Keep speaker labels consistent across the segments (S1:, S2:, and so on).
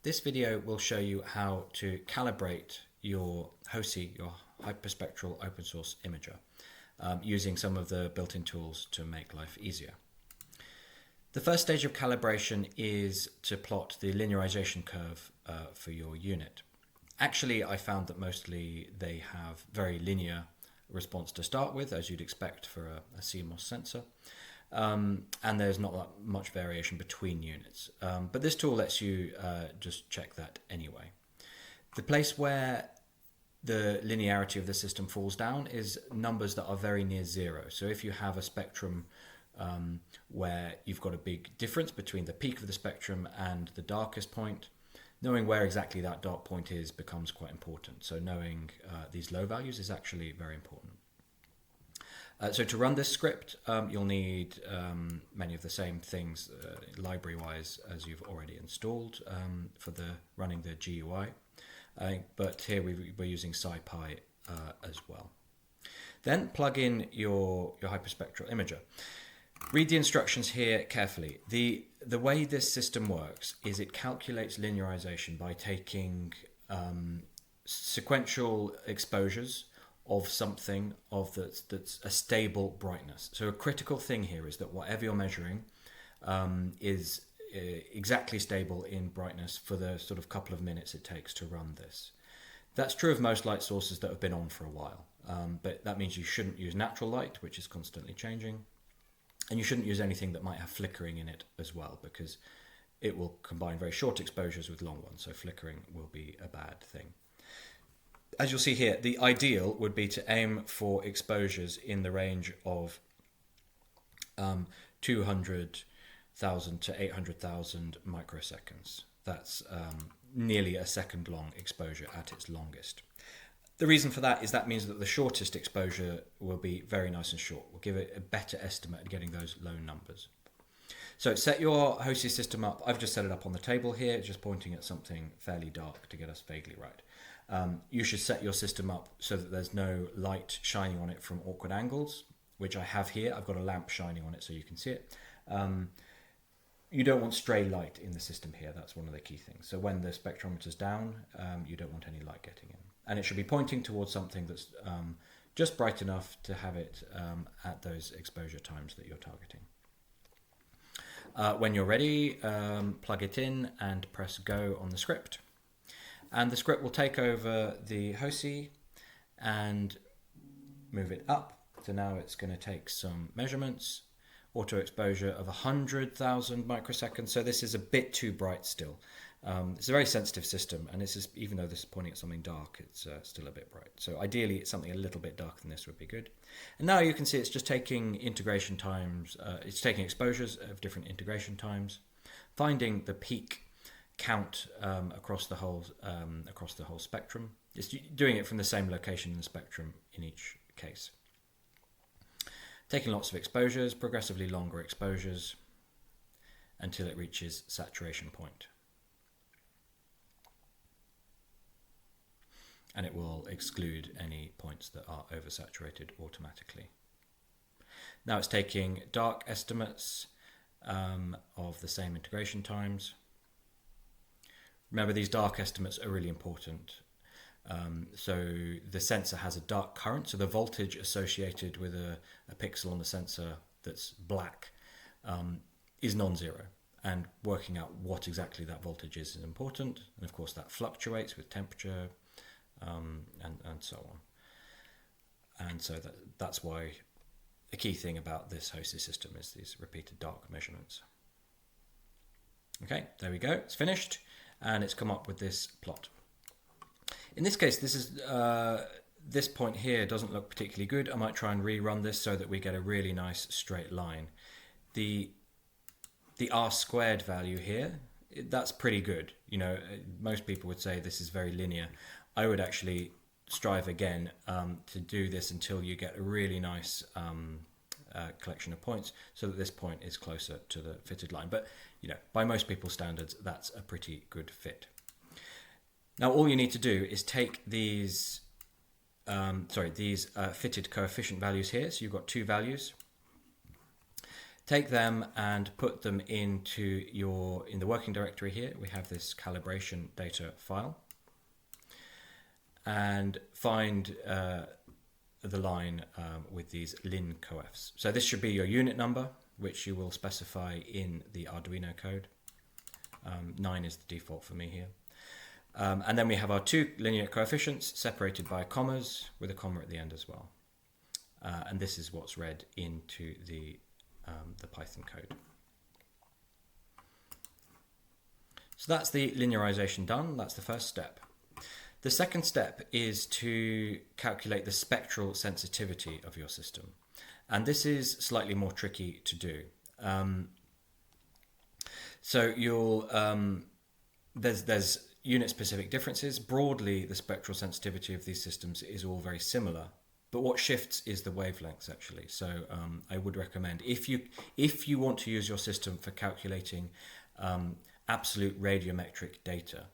S1: This video will show you how to calibrate your HOSI, your Hyperspectral open source imager, using some of the built-in tools to make life easier. The first stage of calibration is to plot the linearization curve for your unit. Actually, I found that mostly they have very linear response to start with, as you'd expect for a CMOS sensor. And there's not that much variation between units. But this tool lets you just check that anyway. The place where the linearity of the system falls down is numbers that are very near zero. So if you have a spectrum where you've got a big difference between the peak of the spectrum and the darkest point, knowing where exactly that dark point is becomes quite important. So knowing these low values is actually very important. So to run this script, you'll need many of the same things library-wise as you've already installed for running the GUI. But here we're using SciPy as well. Then plug in your hyperspectral imager. Read the instructions here carefully. The way this system works is it calculates linearization by taking sequential exposures of something that's a stable brightness. So a critical thing here is that whatever you're measuring is exactly stable in brightness for the sort of couple of minutes it takes to run this. That's true of most light sources that have been on for a while, but that means you shouldn't use natural light, which is constantly changing, and you shouldn't use anything that might have flickering in it as well, because it will combine very short exposures with long ones, so flickering will be a bad thing. As you'll see here, the ideal would be to aim for exposures in the range of 200,000 to 800,000 microseconds. That's nearly a second long exposure at its longest. The reason for that is that means that the shortest exposure will be very nice and short. We'll give it a better estimate at getting those low numbers. So set your HOSI system up. I've just set it up on the table here, just pointing at something fairly dark to get us vaguely right. You should set your system up so that there's no light shining on it from awkward angles, which I have here. I've got a lamp shining on it so you can see it. You don't want stray light in the system here. That's one of the key things. So when the spectrometer's down, you don't want any light getting in. And it should be pointing towards something that's just bright enough to have it at those exposure times that you're targeting. When you're ready, plug it in and press go on the script. And the script will take over the HOSI and move it up. So now it's going to take some measurements. Auto exposure of 100,000 microseconds. So this is a bit too bright still. It's a very sensitive system, and this is, even though this is pointing at something dark, it's still a bit bright. So ideally, it's something a little bit darker than this would be good. And now you can see it's just taking integration times. It's taking exposures of different integration times, finding the peak count across the whole spectrum. It's doing it from the same location in the spectrum in each case. Taking lots of exposures, progressively longer exposures, until it reaches saturation point. And it will exclude any points that are oversaturated automatically. Now it's taking dark estimates of the same integration times. Remember, these dark estimates are really important. So the sensor has a dark current, so the voltage associated with a pixel on the sensor that's black is non-zero. And working out what exactly that voltage is important. And of course that fluctuates with temperature and so on. And so that's why the key thing about this HOSI system is these repeated dark measurements. Okay, there we go, it's finished. And it's come up with this plot. In this case, this point here doesn't look particularly good. I might try and rerun this so that we get a really nice straight line. The R squared value here, that's pretty good. You know, most people would say this is very linear. I would actually strive again to do this until you get a really nice collection of points, so that this point is closer to the fitted line. But you know, by most people's standards, that's a pretty good fit. Now all you need to do is take these fitted coefficient values here. So you've got two values. take them and put them into in the working directory here. We have this calibration data file, and find the line with these lin coefs. So this should be your unit number, which you will specify in the Arduino code. 9 is the default for me here. And then we have our two linear coefficients separated by commas with a comma at the end as well. And this is what's read into the Python code. So that's the linearization done. That's the first step. The second step is to calculate the spectral sensitivity of your system. And this is slightly more tricky to do. So there's unit-specific differences. Broadly, the spectral sensitivity of these systems is all very similar. But what shifts is the wavelengths, actually. So I would recommend, if you want to use your system for calculating absolute radiometric data,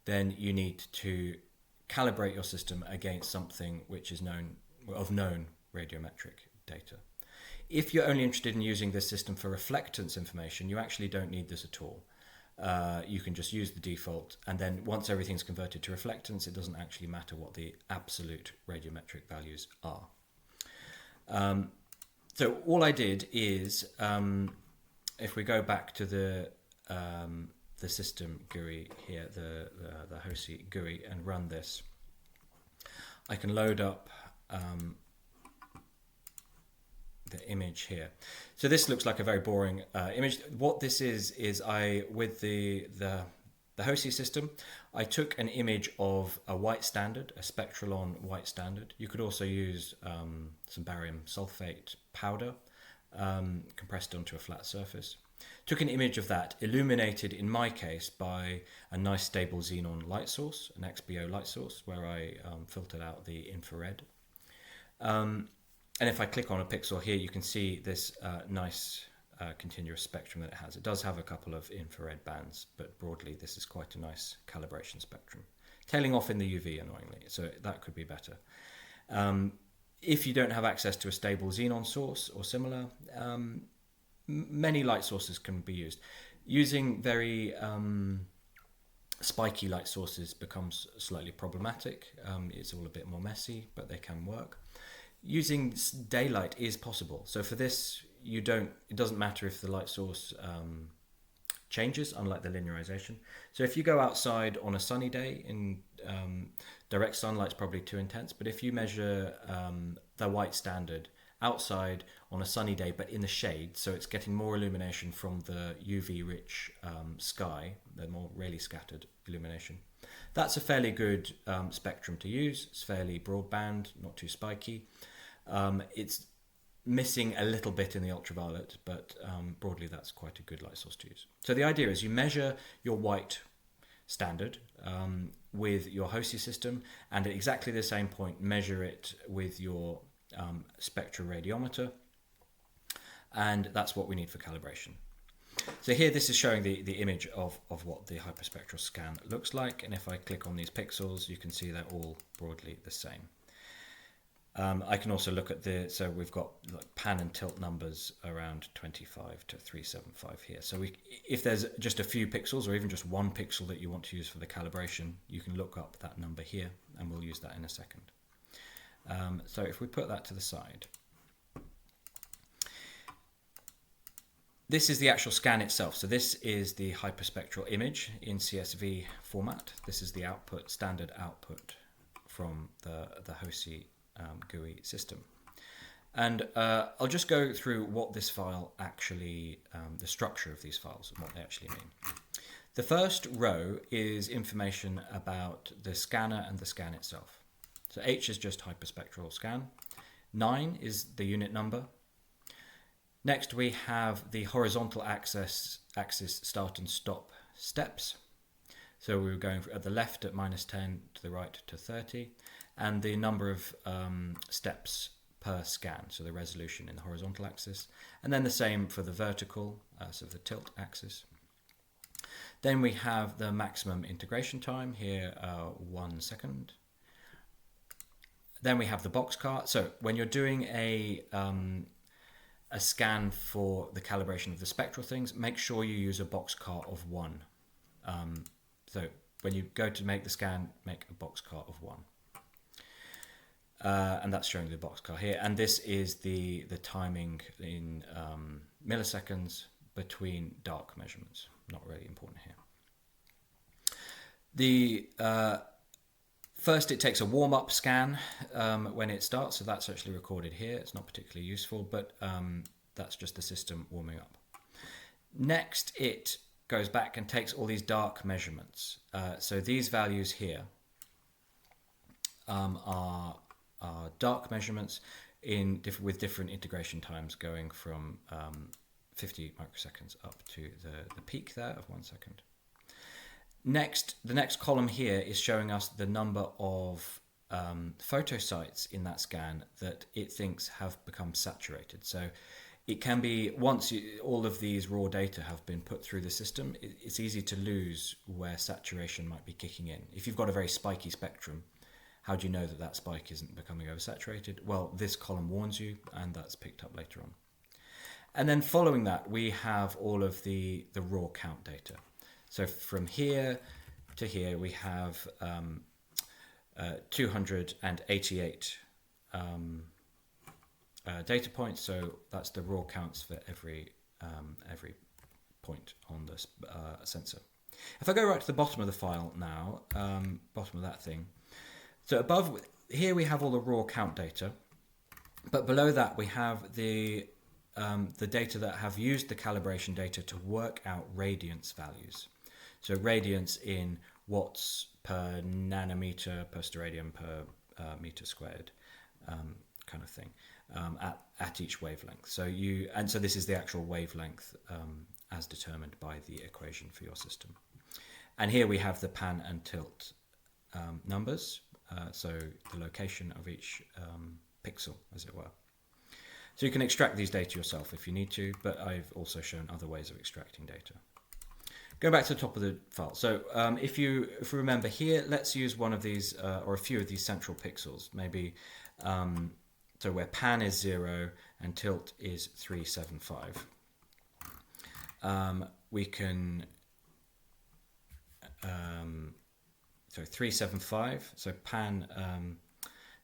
S1: then you need to calibrate your system against something which is known radiometric data. If you're only interested in using this system for reflectance information, you actually don't need this at all. You can just use the default, and then once everything's converted to reflectance, it doesn't actually matter what the absolute radiometric values are. So all I did is, if we go back to the system GUI here, the HOSI GUI, and run this, I can load up the image here. So this looks like a very boring image. What this is with the HOSI system, I took an image of a white standard, a Spectralon white standard. You could also use some barium sulfate powder compressed onto a flat surface. Took an image of that, illuminated in my case by a nice stable xenon light source, an XBO light source, where I filtered out the infrared. And if I click on a pixel here, you can see this nice continuous spectrum that it has. It does have a couple of infrared bands, but broadly this is quite a nice calibration spectrum. Tailing off in the UV, annoyingly, so that could be better. If you don't have access to a stable xenon source or similar, many light sources can be used. Using very spiky light sources becomes slightly problematic. It's all a bit more messy, but they can work. Using daylight is possible. So for this, it doesn't matter if the light source changes, unlike the linearization. So if you go outside on a sunny day, in direct sunlight's probably too intense, but if you measure the white standard outside on a sunny day but in the shade, so it's getting more illumination from the UV rich sky, the more rarely scattered illumination, that's a fairly good spectrum to use. It's fairly broadband, not too spiky. It's missing a little bit in the ultraviolet, but broadly that's quite a good light source to use. So the idea is you measure your white standard with your HOSI system, and at exactly the same point measure it with your spectroradiometer, and that's what we need for calibration. So here this is showing the image of what the hyperspectral scan looks like, and if I click on these pixels you can see they're all broadly the same. I can also look at so we've got like pan and tilt numbers around 25 to 375 here. So if there's just a few pixels or even just one pixel that you want to use for the calibration, you can look up that number here, and we'll use that in a second. So if we put that to the side, this is the actual scan itself. So this is the hyperspectral image in CSV format. This is the output, standard output from the HOSI GUI system. And I'll just go through what this file actually, the structure of these files and what they actually mean. The first row is information about the scanner and the scan itself. So H is just hyperspectral scan. 9 is the unit number. Next we have the horizontal axis start and stop steps. So we were going at the left at -10, to the right to 30, and the number of steps per scan, so the resolution in the horizontal axis, and then the same for the vertical, so the tilt axis. Then we have the maximum integration time here, 1 second. Then we have the box car. So when you're doing a a scan for the calibration of the spectral things, make sure you use a boxcar of 1. So when you go to make the scan, make a boxcar of 1. And that's showing the boxcar here. And this is the timing in milliseconds between dark measurements. Not really important here. First, it takes a warm-up scan when it starts, so that's actually recorded here. It's not particularly useful, but that's just the system warming up. Next, it goes back and takes all these dark measurements. So these values here are dark measurements with different integration times, going from 50 microseconds up to the peak there of 1 second. Next, the next column here is showing us the number of photo sites in that scan that it thinks have become saturated. So it can be, once all of these raw data have been put through the system, it's easy to lose where saturation might be kicking in. If you've got a very spiky spectrum, how do you know that that spike isn't becoming oversaturated? Well, this column warns you, and that's picked up later on. And then following that, we have all of the raw count data. So from here to here, we have 288 data points. So that's the raw counts for every point on the sensor. If I go right to the bottom of the file now, bottom of that thing. So above here we have all the raw count data, but below that we have the data that have used the calibration data to work out radiance values. So radiance in watts per nanometer per steradian per meter squared, kind of thing, at each wavelength. So so this is the actual wavelength as determined by the equation for your system. And here we have the pan and tilt numbers, so the location of each pixel, as it were. So you can extract these data yourself if you need to, but I've also shown other ways of extracting data. Go back to the top of the file. So if you remember here, let's use one of these or a few of these central pixels. Maybe so where pan is 0 and tilt is 375. We can 375. So pan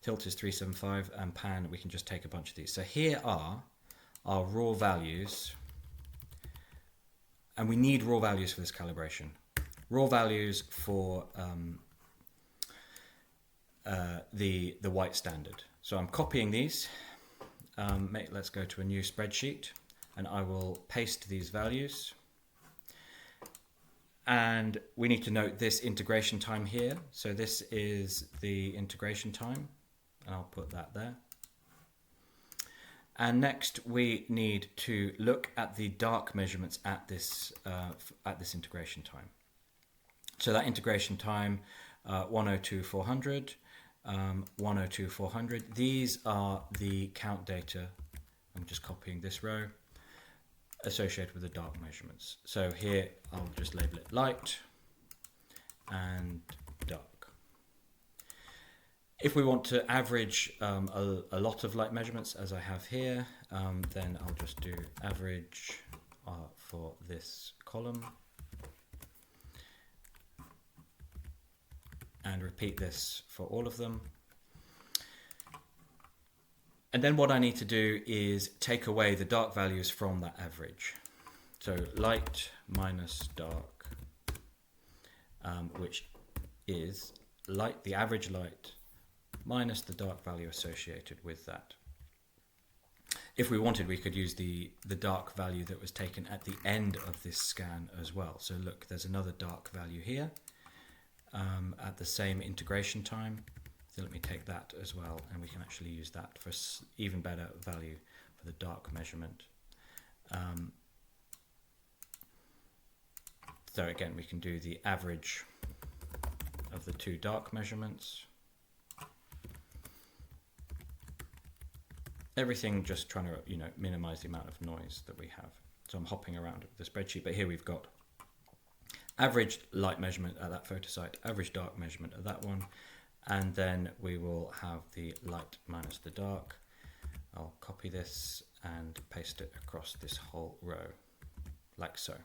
S1: tilt is 375, and pan we can just take a bunch of these. So here are our raw values. And we need raw values for this calibration. Raw values for the white standard. So I'm copying these. Let's go to a new spreadsheet, and I will paste these values. And we need to note this integration time here. So this is the integration time, and I'll put that there. And next we need to look at the dark measurements at this integration time. So that integration time, 102,400, 102,400. These are the count data. I'm just copying this row associated with the dark measurements. So here I'll just label it light and dark. If we want to average a lot of light measurements, as I have here, then I'll just do average for this column and repeat this for all of them. And then what I need to do is take away the dark values from that average. So light minus dark, which is light, the average light, minus the dark value associated with that. If we wanted, we could use the dark value that was taken at the end of this scan as well. So look, there's another dark value here at the same integration time. So let me take that as well, and we can actually use that for even better value for the dark measurement. So again, we can do the average of the two dark measurements. Everything just trying to minimize the amount of noise that we have. So I'm hopping around the spreadsheet, but here we've got average light measurement at that photo site, average dark measurement at that one, and then we will have the light minus the dark. I'll copy this and paste it across this whole row, like so.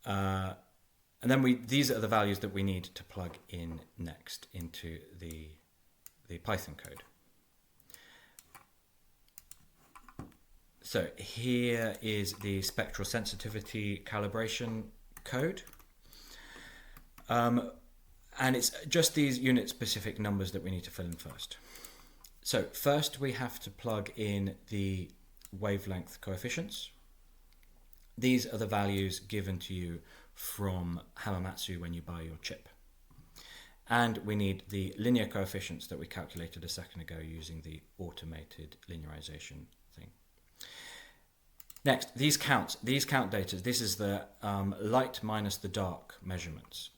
S1: And then these are the values that we need to plug in next into the Python code. So here is the spectral sensitivity calibration code. And it's just these unit specific numbers that we need to fill in first. So first we have to plug in the wavelength coefficients. These are the values given to you from Hamamatsu when you buy your chip. And we need the linear coefficients that we calculated a second ago using the automated linearization thing. Next, these count data. This is the light minus the dark measurements.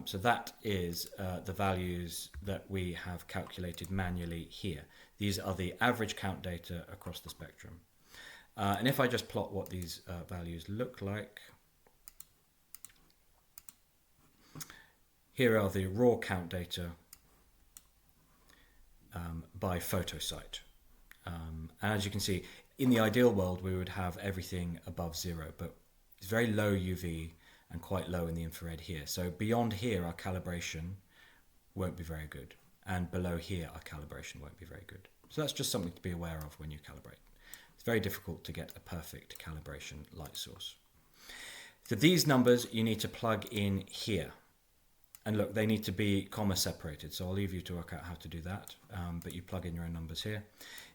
S1: So that is the values that we have calculated manually here. These are the average count data across the spectrum. And if I just plot what these values look like, here are the raw count data by photo site. And as you can see, in the ideal world, we would have everything above 0, but it's very low UV and quite low in the infrared here. So beyond here, our calibration won't be very good. And below here, our calibration won't be very good. So that's just something to be aware of when you calibrate. It's very difficult to get a perfect calibration light source. So these numbers you need to plug in here. And look, they need to be comma separated. So I'll leave you to work out how to do that. But you plug in your own numbers here.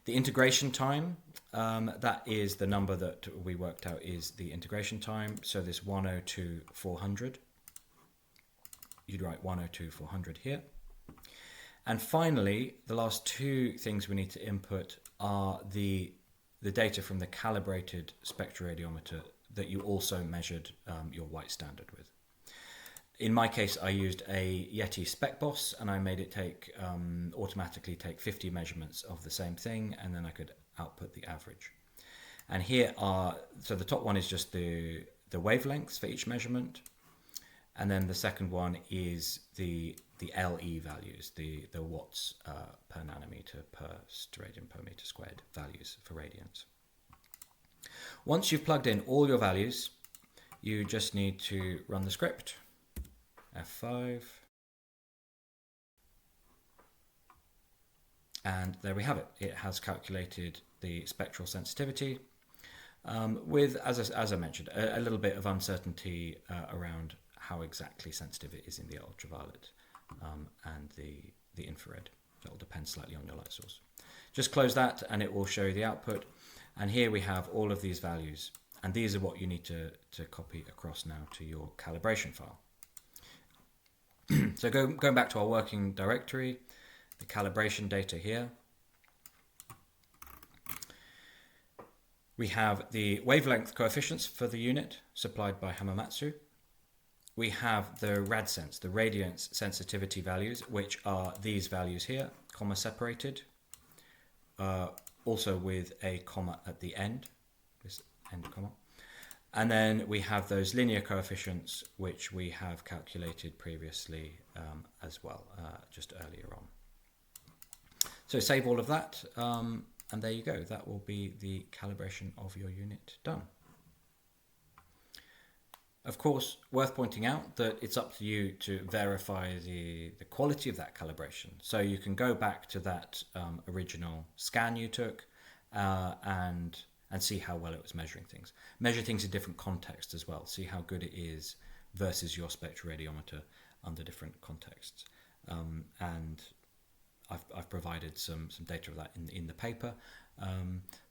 S1: The integration time, that is the number that we worked out is the integration time. So this 102,400, you'd write 102,400 here. And finally, the last two things we need to input are the data from the calibrated spectroradiometer that you also measured your white standard with. In my case, I used a Yeti SpecBoss, and I made it take automatically take 50 measurements of the same thing, and then I could output the average. And here are, so the top one is just the wavelengths for each measurement, and then the second one is the LE values, the watts per nanometer per steradian per meter squared values for radiance. Once you've plugged in all your values, you just need to run the script. F5, and there we have it. It has calculated the spectral sensitivity with, as I mentioned, a little bit of uncertainty around how exactly sensitive it is in the ultraviolet and the infrared. So it'll depend slightly on your light source. Just close that and it will show you the output. And here we have all of these values, and these are what you need to copy across now to your calibration file. So going back to our working directory, the calibration data here. We have the wavelength coefficients for the unit supplied by Hamamatsu. We have the RadSense, the radiance sensitivity values, which are these values here, comma separated, also with a comma at the end, this end comma. And then we have those linear coefficients, which we have calculated previously as well, just earlier on. So save all of that, and there you go. That will be the calibration of your unit done. Of course, worth pointing out that it's up to you to verify the quality of that calibration. So you can go back to that original scan you took and see how well it was measuring things. Measure things in different contexts as well. See how good it is versus your spectroradiometer under different contexts. And I've provided some data of that in the paper.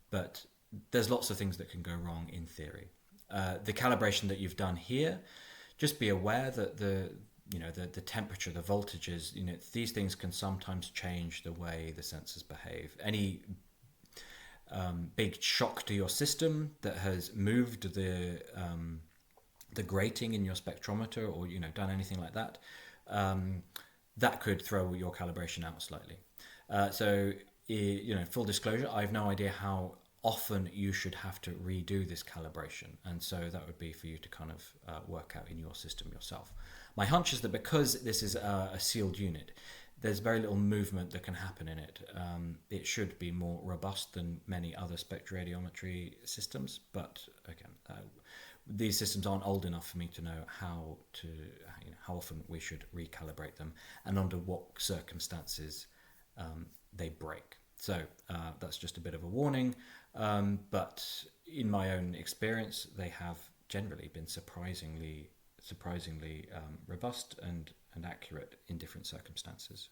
S1: But there's lots of things that can go wrong in theory. The calibration that you've done here, just be aware that the temperature, the voltages, these things can sometimes change the way the sensors behave. Any big shock to your system that has moved the grating in your spectrometer, or done anything like that, that could throw your calibration out slightly. So full disclosure, I have no idea how often you should have to redo this calibration, and so that would be for you to kind of work out in your system yourself. My hunch is that because this is a sealed unit, there's very little movement that can happen in it. It should be more robust than many other spectroradiometry systems, but again, these systems aren't old enough for me to know how often we should recalibrate them and under what circumstances they break. So that's just a bit of a warning, but in my own experience, they have generally been surprisingly robust and accurate in different circumstances.